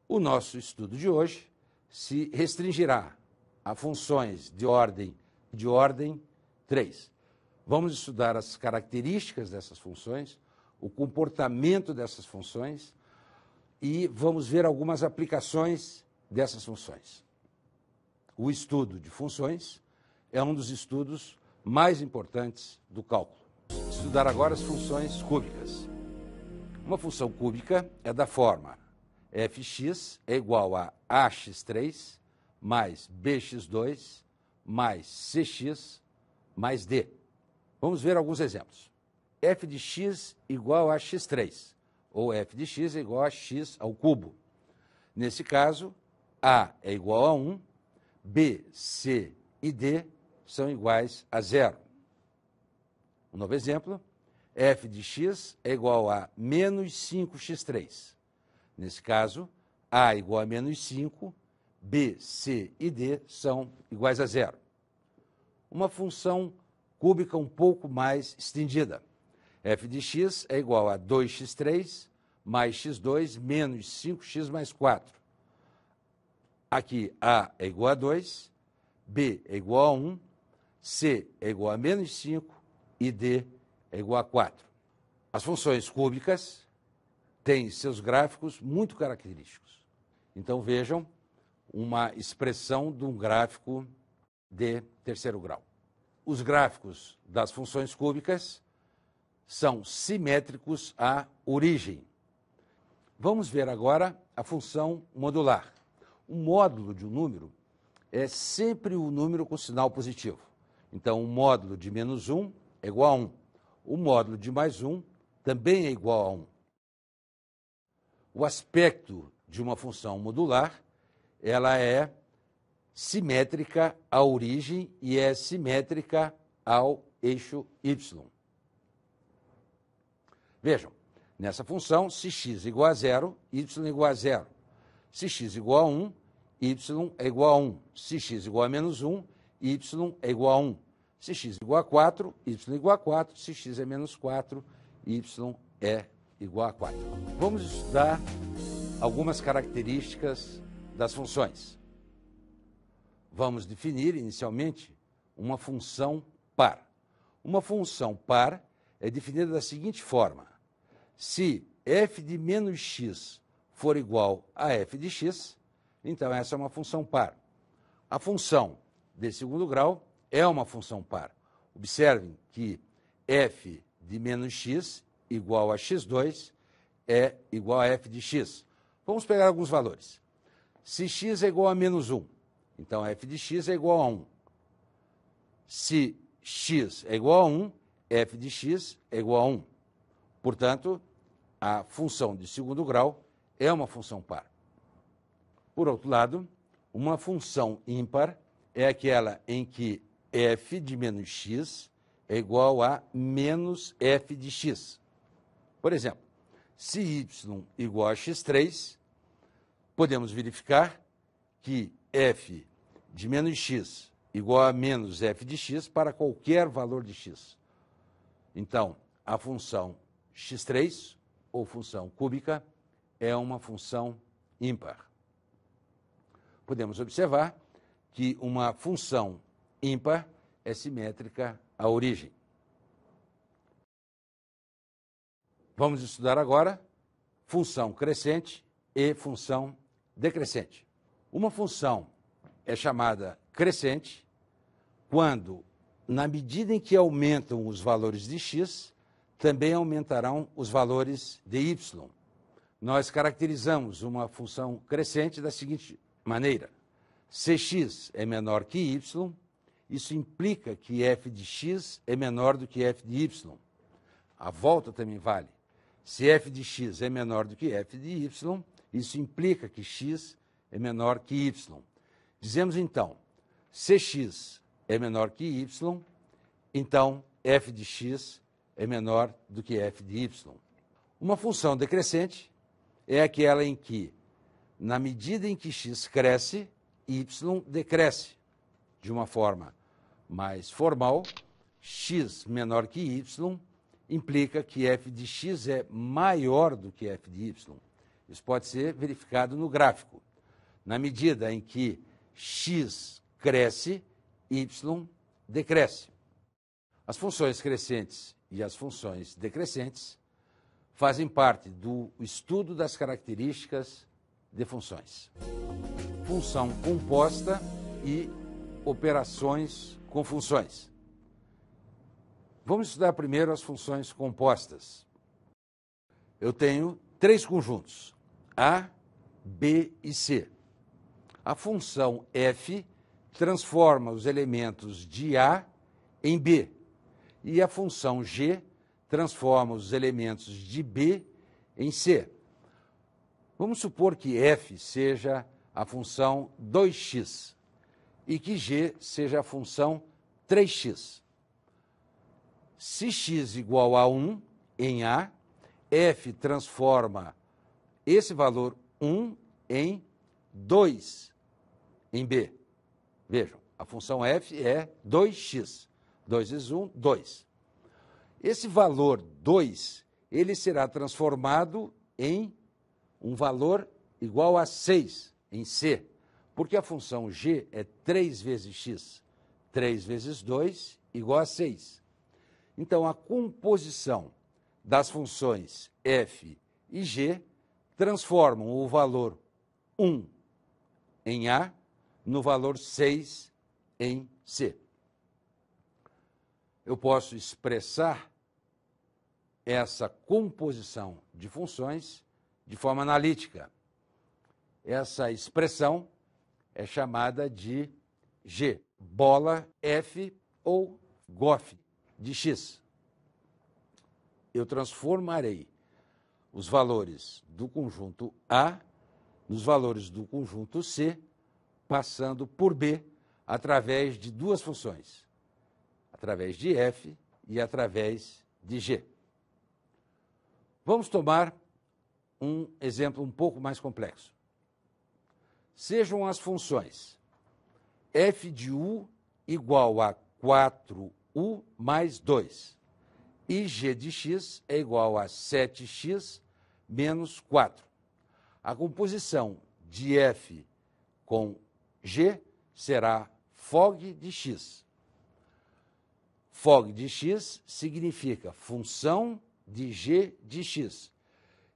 O nosso estudo de hoje se restringirá a funções de ordem 3. Vamos estudar as características dessas funções, o comportamento dessas funções e vamos ver algumas aplicações dessas funções. O estudo de funções é um dos estudos mais importantes do cálculo. Vamos estudar agora as funções cúbicas. Uma função cúbica é da forma fx é igual a ax3 mais bx2 mais cx mais d. Vamos ver alguns exemplos. F de x igual a x3, ou f de x é igual a x ao cubo. Nesse caso, a é igual a 1, b, c e d são iguais a 0. Um novo exemplo, f de x é igual a menos 5x3. Nesse caso, a é igual a menos 5, b, c e d são iguais a 0. Uma função cúbica um pouco mais estendida. F de x é igual a 2x3 mais x2 menos 5x mais 4. Aqui a é igual a 2, b é igual a 1, c é igual a menos 5 e d é igual a 4. As funções cúbicas têm seus gráficos muito característicos. Então vejam uma expressão de um gráfico de terceiro grau. Os gráficos das funções cúbicas são simétricos à origem. Vamos ver agora a função modular. O módulo de um número é sempre o número com sinal positivo. Então, o módulo de menos 1 é igual a 1. O módulo de mais 1 também é igual a 1. O aspecto de uma função modular, ela é simétrica à origem e é simétrica ao eixo y. Vejam, nessa função, se x é igual a 0, y é igual a 0. Se x é igual a 1, y é igual a 1. Se x é igual a menos 1, y é igual a 1. Se x é igual a 4, y é igual a 4. Se x é menos 4, y é igual a 4. Vamos estudar algumas características das funções. Vamos definir, inicialmente, uma função par. Uma função par é definida da seguinte forma. Se f de menos x for igual a f de x, então essa é uma função par. A função de segundo grau é uma função par. Observem que f de menos x igual a x2 é igual a f de x. Vamos pegar alguns valores. Se x é igual a menos 1, então f de x é igual a 1. Se x é igual a 1, f de x é igual a 1. Portanto, a função de segundo grau é uma função par. Por outro lado, uma função ímpar é aquela em que f de menos x é igual a menos f de x. Por exemplo, se y igual a x3, podemos verificar que f de menos x igual a menos f de x para qualquer valor de x. Então, a função x3, ou função cúbica, é uma função ímpar. Podemos observar que uma função ímpar é simétrica à origem. Vamos estudar agora função crescente e função decrescente. Uma função é chamada crescente quando, na medida em que aumentam os valores de x, também aumentarão os valores de y. Nós caracterizamos uma função crescente da seguinte maneira. Se x é menor que y, isso implica que f de x é menor do que f de y. A volta também vale. Se f de x é menor do que f de y, isso implica que x é menor que y. Dizemos então, se x é menor que y, então f de x é menor do que f de y. Uma função decrescente é aquela em que, na medida em que x cresce, y decresce. De uma forma mais formal, x menor que y implica que f de x é maior do que f de y. Isso pode ser verificado no gráfico. Na medida em que x cresce, y decresce. As funções crescentes e as funções decrescentes fazem parte do estudo das características de funções. Função composta e operações com funções. Vamos estudar primeiro as funções compostas. Eu tenho três conjuntos, A, B e C. A função f transforma os elementos de A em B, e a função g transforma os elementos de B em C. Vamos supor que f seja a função 2x e que g seja a função 3x. Se x igual a 1 em A, f transforma esse valor 1 em 2 em B. Vejam, a função f é 2x. 2 vezes 1, 2. Esse valor 2, ele será transformado em um valor igual a 6 em C, porque a função g é 3 vezes x. 3 vezes 2 igual a 6. Então, a composição das funções f e g transformam o valor 1 em A no valor 6 em C. Eu posso expressar essa composição de funções de forma analítica. Essa expressão é chamada de G, bola F ou GOF de X. Eu transformarei os valores do conjunto A nos valores do conjunto C, passando por B através de duas funções, através de F e através de G. Vamos tomar um exemplo um pouco mais complexo. Sejam as funções f de u igual a 4u mais 2 e g de x é igual a 7x menos 4. A composição de f com g será fog de x. Fog de x significa função de g de x.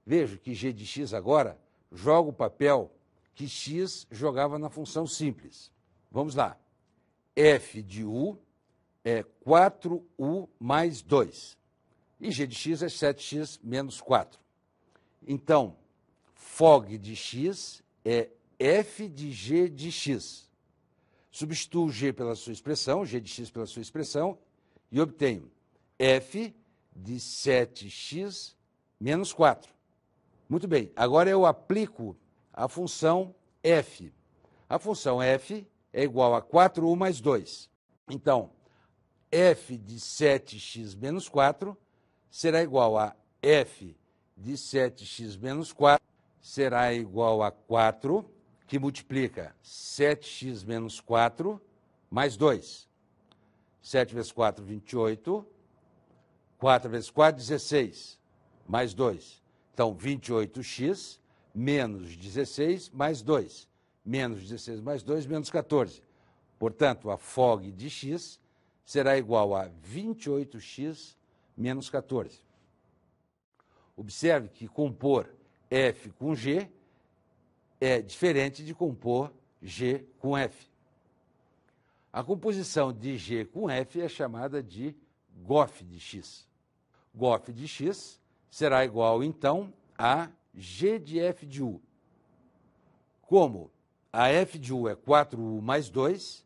Veja que g de x agora joga o papel que x jogava na função simples. Vamos lá. F de u é 4u mais 2. E g de x é 7x menos 4. Então, fog de x é f de g de x. Substituo g pela sua expressão, g de x pela sua expressão, e obtenho f de 7x menos 4. Muito bem, agora eu aplico a função f. A função f é igual a 4u mais 2. Então, f de 7x menos 4 será igual a f de 7x menos 4 será igual a 4, que multiplica 7x menos 4 mais 2. 7 vezes 4, 28. 4 vezes 4, 16. Mais 2. Então, 28x menos 16 mais 2. Menos 16 mais 2, menos 14. Portanto, a fog de x será igual a 28x menos 14. Observe que compor f com g é diferente de compor g com f. A composição de g com f é chamada de GOF de x. GOF de x será igual, então, a g de f de u. Como a f de u é 4u mais 2,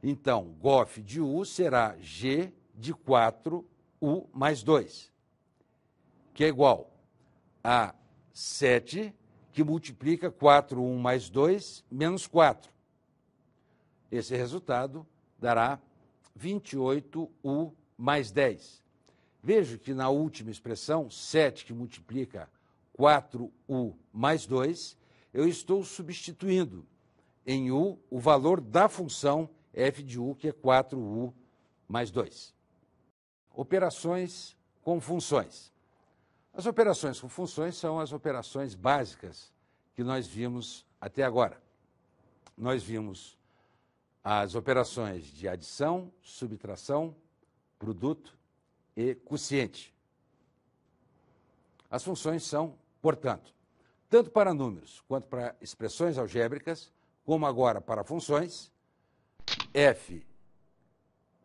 então, GOF de u será g de 4u mais 2, que é igual a 7, que multiplica 4u mais 2, menos 4. Esse resultado dará 28u mais 10. Vejo que na última expressão, 7 que multiplica 4u mais 2, eu estou substituindo em u o valor da função f de u, que é 4u mais 2. Operações com funções. As operações com funções são as operações básicas que nós vimos até agora. Nós vimos as operações de adição, subtração, produto e quociente. As funções são, portanto, tanto para números quanto para expressões algébricas, como agora para funções, f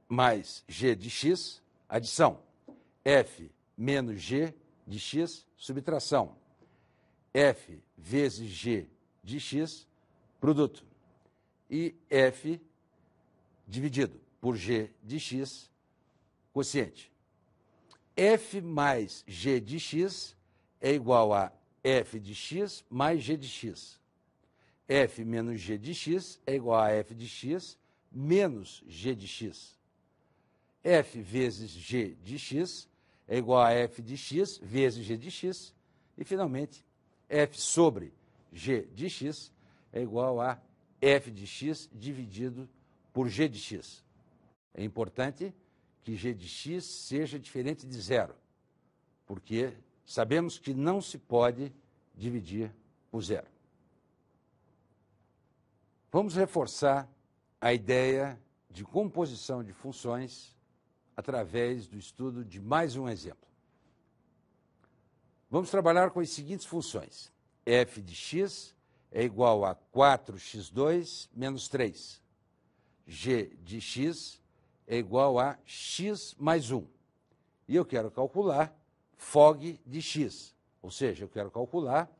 mais g de x, adição, f menos g de x, subtração, f vezes g de x, produto, e f dividido por g de x, quociente. F mais g de x é igual a f de x mais g de x. F menos g de x é igual a f de x menos g de x. F vezes g de x é igual a f de x vezes g de x. E, finalmente, f sobre g de x é igual a f de x dividido por g de x. É importante que g de x seja diferente de zero, porque sabemos que não se pode dividir por zero. Vamos reforçar a ideia de composição de funções através do estudo de mais um exemplo. Vamos trabalhar com as seguintes funções. F de x é igual a 4x2 menos 3. G de x é igual a x mais 1. E eu quero calcular fog de x, ou seja, eu quero calcular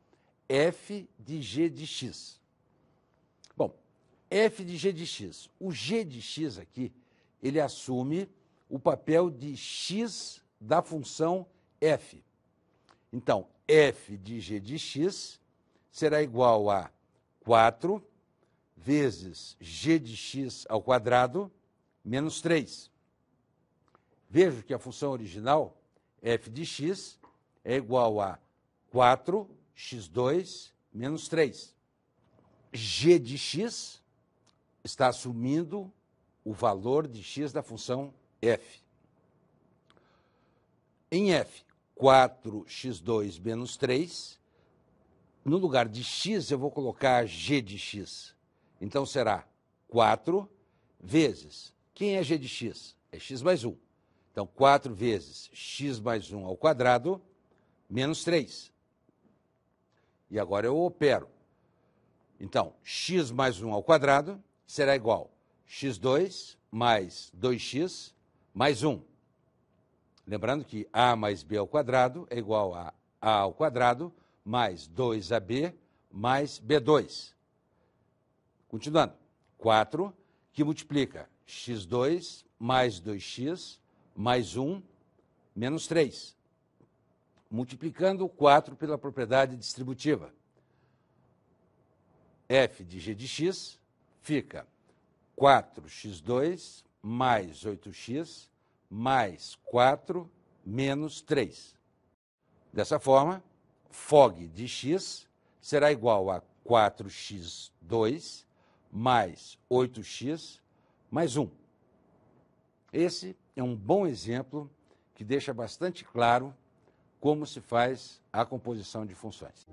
f de g de x. Bom, f de g de x. O g de x aqui, ele assume o papel de x da função f. Então, f de g de x será igual a 4 vezes g de x ao quadrado menos 3. Vejo que a função original, f de x, é igual a 4x2 menos 3. G de x está assumindo o valor de x da função f. Em f, 4x2 menos 3, no lugar de x eu vou colocar g de x. Então será 4 vezes, quem é g de x? É x mais 1. Então 4 vezes x mais 1 ao quadrado menos 3. E agora eu opero. Então, x mais 1 ao quadrado será igual a x2 mais 2x mais 1. Lembrando que a mais b ao quadrado é igual a ao quadrado mais 2ab mais b2. Continuando, 4 que multiplica x2 mais 2x mais 1 menos 3. Multiplicando o 4 pela propriedade distributiva. F de g de x fica 4x2 mais 8x mais 4 menos 3. Dessa forma, fog de x será igual a 4x2 mais 8x mais 1. Esse é um bom exemplo que deixa bastante claro como se faz a composição de funções.